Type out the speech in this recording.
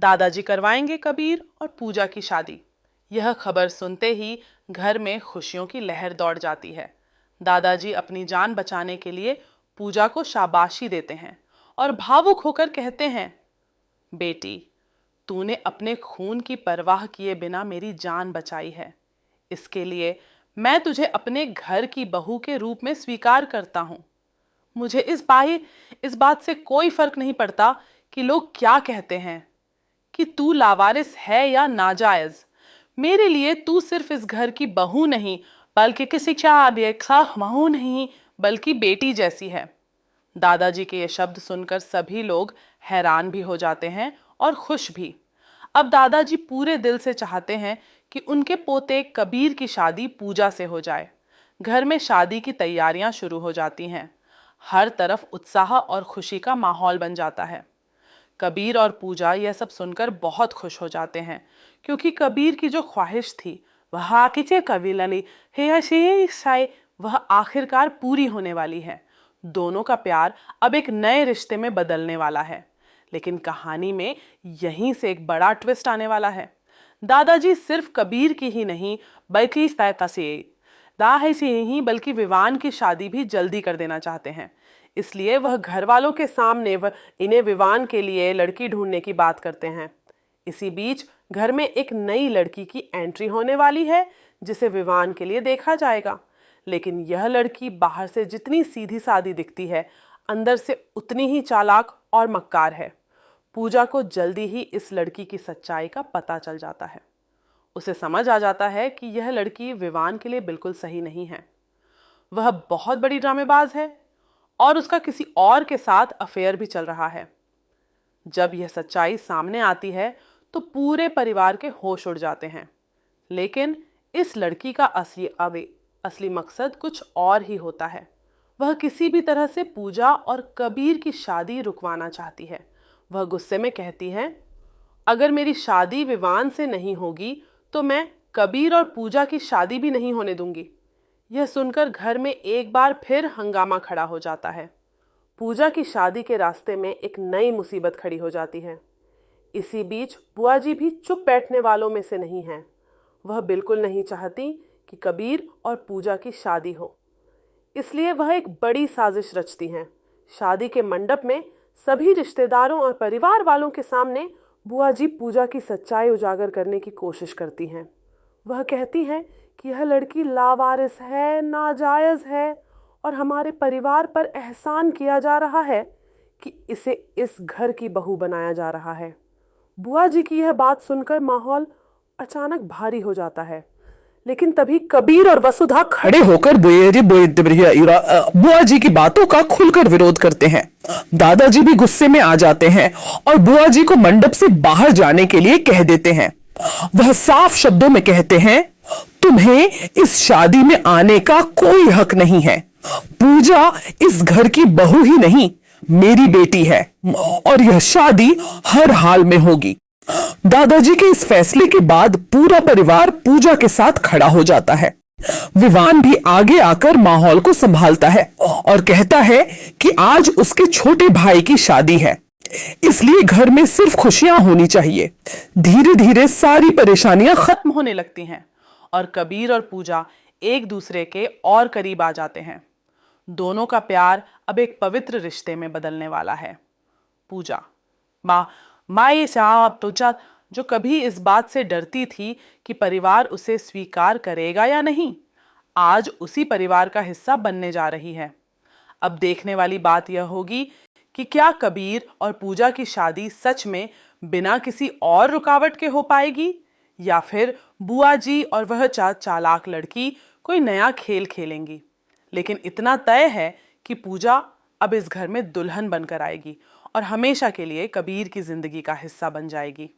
दादाजी करवाएंगे कबीर और पूजा की शादी। यह खबर सुनते ही घर में खुशियों की लहर दौड़ जाती है। दादाजी अपनी जान बचाने के लिए पूजा को शाबाशी देते हैं और भावुक होकर कहते हैं, बेटी, तूने अपने खून की परवाह किए बिना मेरी जान बचाई है। इसके लिए मैं तुझे अपने घर की बहू के रूप में स्वीकार करता हूं। मुझे इस बात से कोई फर्क नहीं पड़ता कि लोग क्या कहते हैं, कि तू लावारिस है या नाजायज। मेरे लिए तू सिर्फ इस घर की बहू नहीं, बल्कि किसी बहू नहीं, बल्कि बेटी जैसी है। दादाजी के ये शब्द सुनकर सभी लोग हैरान भी हो जाते हैं और खुश भी। अब दादाजी पूरे दिल से चाहते हैं कि उनके पोते कबीर की शादी पूजा से हो जाए। घर में शादी की तैयारियां शुरू हो जाती हैं। हर तरफ उत्साह और खुशी का माहौल बन जाता है। कबीर और पूजा यह सब सुनकर बहुत खुश हो जाते हैं, क्योंकि कबीर की जो ख्वाहिश थी वह आखिरकार पूरी होने वाली है। दोनों का प्यार अब एक नए रिश्ते में बदलने वाला है। लेकिन कहानी में यहीं से एक बड़ा ट्विस्ट आने वाला है। दादाजी सिर्फ कबीर की ही नहीं बल्कि विवान की शादी भी जल्दी कर देना चाहते हैं। इसलिए वह घर वालों के सामने इन्हें विवान के लिए लड़की ढूंढने की बात करते हैं। इसी बीच घर में एक नई लड़की की एंट्री होने वाली है, जिसे विवान के लिए देखा जाएगा। लेकिन यह लड़की बाहर से जितनी सीधी सादी दिखती है, अंदर से उतनी ही चालाक और मक्कार है। पूजा को जल्दी ही इस लड़की की सच्चाई का पता चल जाता है। उसे समझ आ जाता है कि यह लड़की विवान के लिए बिल्कुल सही नहीं है। वह बहुत बड़ी ड्रामेबाज है और उसका किसी और के साथ अफेयर भी चल रहा है। जब यह सच्चाई सामने आती है तो पूरे परिवार के होश उड़ जाते हैं। लेकिन इस लड़की का असली मकसद कुछ और ही होता है। वह किसी भी तरह से पूजा और कबीर की शादी रुकवाना चाहती है। वह गुस्से में कहती है, अगर मेरी शादी विवान से नहीं होगी तो मैं कबीर और पूजा की शादी भी नहीं होने दूंगी। यह सुनकर घर में एक बार फिर हंगामा खड़ा हो जाता है। पूजा की शादी के रास्ते में एक नई मुसीबत खड़ी हो जाती है। इसी बीच बुआ जी भी चुप बैठने वालों में से नहीं हैं। वह बिल्कुल नहीं चाहती कि कबीर और पूजा की शादी हो, इसलिए वह एक बड़ी साजिश रचती हैं। शादी के मंडप में सभी रिश्तेदारों और परिवार वालों के सामने बुआ जी पूजा की सच्चाई उजागर करने की कोशिश करती हैं। वह कहती हैं कि यह लड़की लावारिस है, नाजायज है और हमारे परिवार पर एहसान किया जा रहा है कि इसे इस घर की बहू बनाया जा रहा है। बुआ जी की यह बात सुनकर माहौल अचानक भारी हो जाता है। लेकिन तभी कबीर और वसुधा खड़े होकर बुआ जी की बातों का खुलकर विरोध करते हैं। दादाजी भी गुस्से में आ जाते हैं और बुआ जी को मंडप से बाहर जाने के लिए कह देते हैं। वह साफ शब्दों में कहते हैं, तुम्हें इस शादी में आने का कोई हक नहीं है। पूजा इस घर की बहू ही नहीं, मेरी बेटी है और यह शादी हर हाल में होगी। दादाजी के इस फैसले के बाद पूरा परिवार पूजा के साथ खड़ा हो जाता है। विवान भी आगे आकर माहौल को संभालता है और कहता है कि आज उसके छोटे भाई की शादी है, इसलिए घर में सिर्फ खुशियां होनी चाहिए। धीरे धीरे सारी परेशानियां खत्म होने लगती हैं और कबीर और पूजा एक दूसरे के और करीब आ जाते हैं। दोनों का प्यार अब एक पवित्र रिश्ते में बदलने वाला है। पूजा माँ पूजा जो कभी इस बात से डरती थी कि परिवार उसे स्वीकार करेगा या नहीं, आज उसी परिवार का हिस्सा बनने जा रही है। अब देखने वाली बात यह होगी कि क्या कबीर और पूजा की शादी सच में बिना किसी और रुकावट के हो पाएगी, या फिर बुआ जी और वह चालाक लड़की कोई नया खेल खेलेंगी। लेकिन इतना तय है कि पूजा अब इस घर में दुल्हन बनकर आएगी और हमेशा के लिए कबीर की जिंदगी का हिस्सा बन जाएगी।